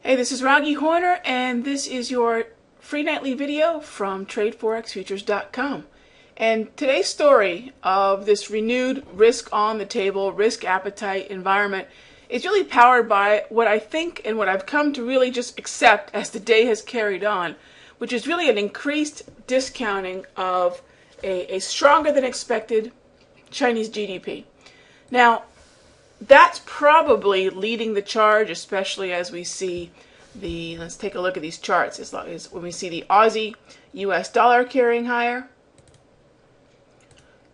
Hey, this is Raggy Horner, and this is your free nightly video from TradeForexFutures.com. And today's story of this renewed risk on the table, risk appetite environment is really powered by what I think and what I've come to really just accept as the day has carried on, which is really an increased discounting of a stronger than expected Chinese GDP. Now, that's probably leading the charge, especially as we see let's take a look at these charts, as long as when we see the Aussie US dollar carrying higher,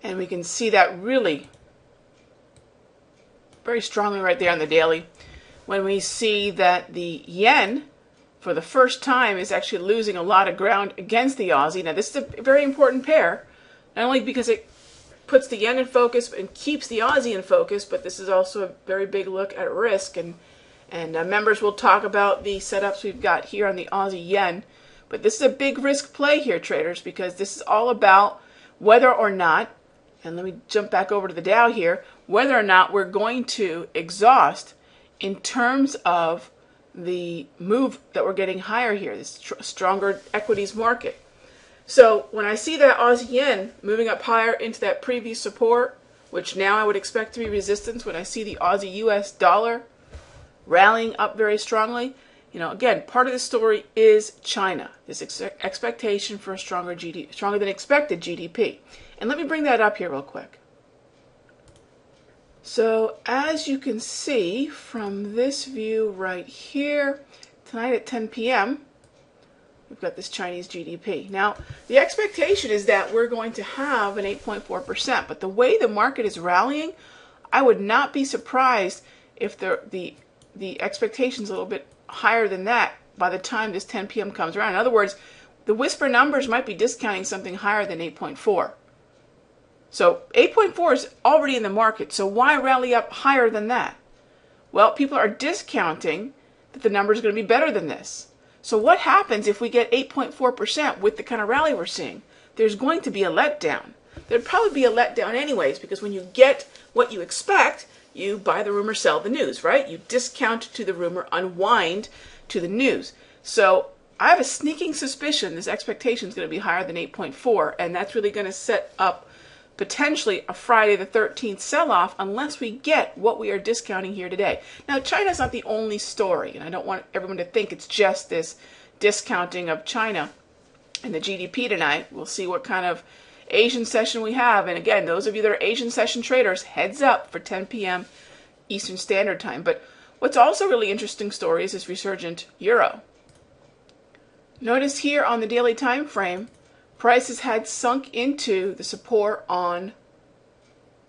and we can see that really very strongly right there on the daily. When we see that the yen for the first time is actually losing a lot of ground against the Aussie. Now this is a very important pair, not only because it puts the yen in focus and keeps the Aussie in focus, but this is also a very big look at risk, and members will talk about the setups we've got here on the Aussie yen. But this is a big risk play here, traders, because this is all about whether or not, and let me jump back over to the Dow here, whether or not we're going to exhaust in terms of the move that we're getting higher here, this stronger equities market. So when I see that Aussie yen moving up higher into that previous support, which now I would expect to be resistance, when I see the Aussie US dollar rallying up very strongly, again, part of the story is China, this expectation for a stronger than expected GDP. And let me bring that up here real quick. So as you can see from this view right here, tonight at 10 p.m., we've got this Chinese GDP. Now, the expectation is that we're going to have an 8.4%, but the way the market is rallying, I would not be surprised if the expectation is a little bit higher than that by the time this 10 p.m. comes around. In other words, the whisper numbers might be discounting something higher than 8.4. So 8.4 is already in the market, so why rally up higher than that? Well, people are discounting that the number is going to be better than this. So what happens if we get 8.4% with the kind of rally we're seeing? There's going to be a letdown. There'd probably be a letdown anyways, because when you get what you expect, you buy the rumor, sell the news, right? You discount to the rumor, unwind to the news. So I have a sneaking suspicion this expectation is going to be higher than 8.4, and that's really going to set up potentially a Friday the 13th sell-off unless we get what we are discounting here today. Now, China's not the only story, and I don't want everyone to think it's just this discounting of China and the GDP tonight. We'll see what kind of Asian session we have. And again, those of you that are Asian session traders, heads up for 10 p.m. Eastern Standard Time. But what's also really interesting story is this resurgent euro. Notice here on the daily time frame, prices had sunk into the support on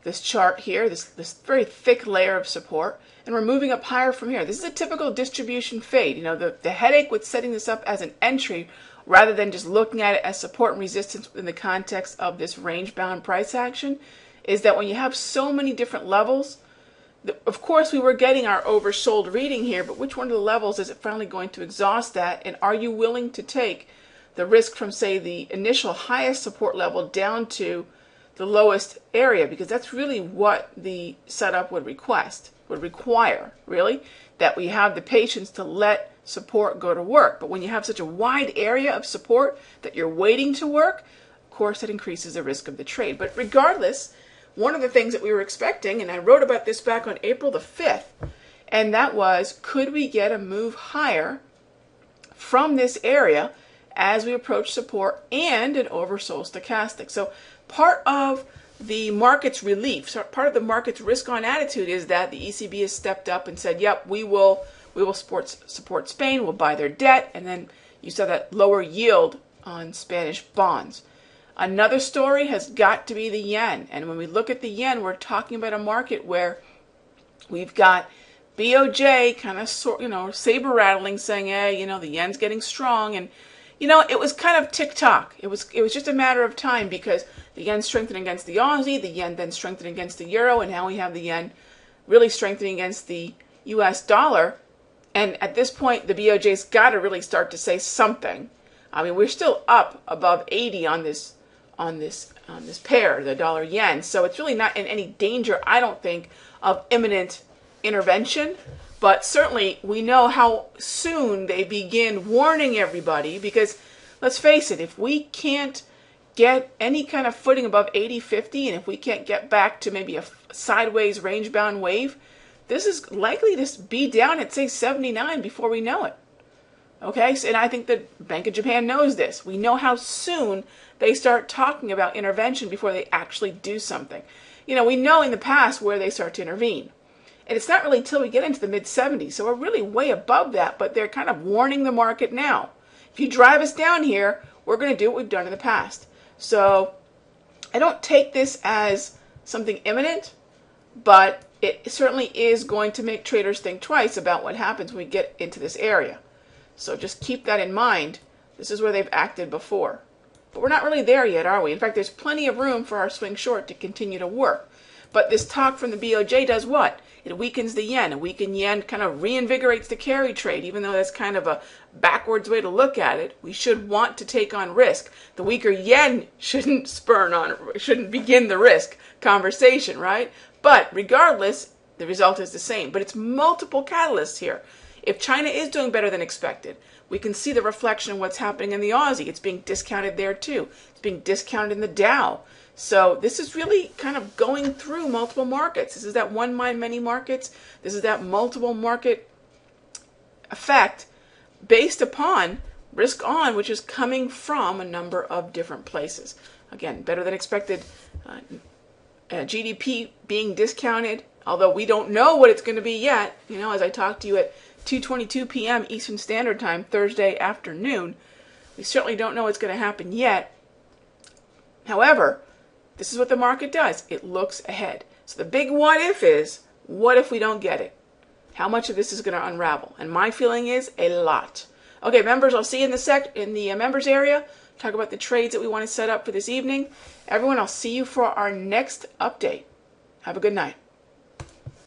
this chart here, this very thick layer of support, and we're moving up higher from here. This is a typical distribution fade. The headache with setting this up as an entry rather than just looking at it as support and resistance in the context of this range-bound price action is that when you have so many different levels, of course we were getting our oversold reading here, but which one of the levels is it finally going to exhaust that, and are you willing to take the risk from, say, the initial highest support level down to the lowest area? Because that's really what the setup would require, really, that we have the patience to let support go to work. But when you have such a wide area of support that you're waiting to work, of course that increases the risk of the trade. But regardless, one of the things that we were expecting, and I wrote about this back on April the 5th, and that was, could we get a move higher from this area as we approach support and an oversold stochastic? So part of the market's relief, so part of the market's risk-on attitude is that the ECB has stepped up and said, yep, we will support Spain, we'll buy their debt, and then you saw that lower yield on Spanish bonds. Another story has got to be the yen, and when we look at the yen, we're talking about a market where we've got BOJ kind of saber rattling, saying, hey, the yen's getting strong, and it was kind of tick-tock. It was just a matter of time, because the yen strengthened against the Aussie, the yen then strengthened against the euro, and now we have the yen really strengthening against the US dollar. And at this point, the BOJ's got to really start to say something. I mean, we're still up above 80 on this pair, the dollar yen. So it's really not in any danger, I don't think, of imminent intervention. But certainly we know how soon they begin warning everybody, because let's face it, if we can't get any kind of footing above 80.50, and if we can't get back to maybe a sideways range-bound wave, this is likely to be down at, say, 79 before we know it. Okay, and I think the Bank of Japan knows this. We know how soon they start talking about intervention before they actually do something. You know, we know in the past where they start to intervene. And it's not really until we get into the mid-70s, so we're really way above that, but they're kind of warning the market now. If you drive us down here, we're going to do what we've done in the past. So I don't take this as something imminent, but it certainly is going to make traders think twice about what happens when we get into this area. So just keep that in mind. This is where they've acted before. But we're not really there yet, are we? In fact, there's plenty of room for our swing short to continue to work. But this talk from the BOJ does what? It weakens the yen. A weakened yen kind of reinvigorates the carry trade, even though that's kind of a backwards way to look at it. We should want to take on risk. The weaker yen shouldn't begin the risk conversation, right? But regardless, the result is the same. But it's multiple catalysts here. If China is doing better than expected, we can see the reflection of what's happening in the Aussie. It's being discounted there too. It's being discounted in the Dow. So this is really kind of going through multiple markets. This is that one mind many markets. This is that multiple market effect based upon risk on, which is coming from a number of different places. Again, better than expected GDP being discounted, although we don't know what it's going to be yet. You know, as I talked to you at 2:22 p.m. Eastern Standard Time, Thursday afternoon, we certainly don't know what's going to happen yet. However, this is what the market does. It looks ahead. So the big what if is, what if we don't get it? How much of this is going to unravel? And my feeling is a lot. Okay, members, I'll see you in the members area. Talk about the trades that we want to set up for this evening. Everyone, I'll see you for our next update. Have a good night.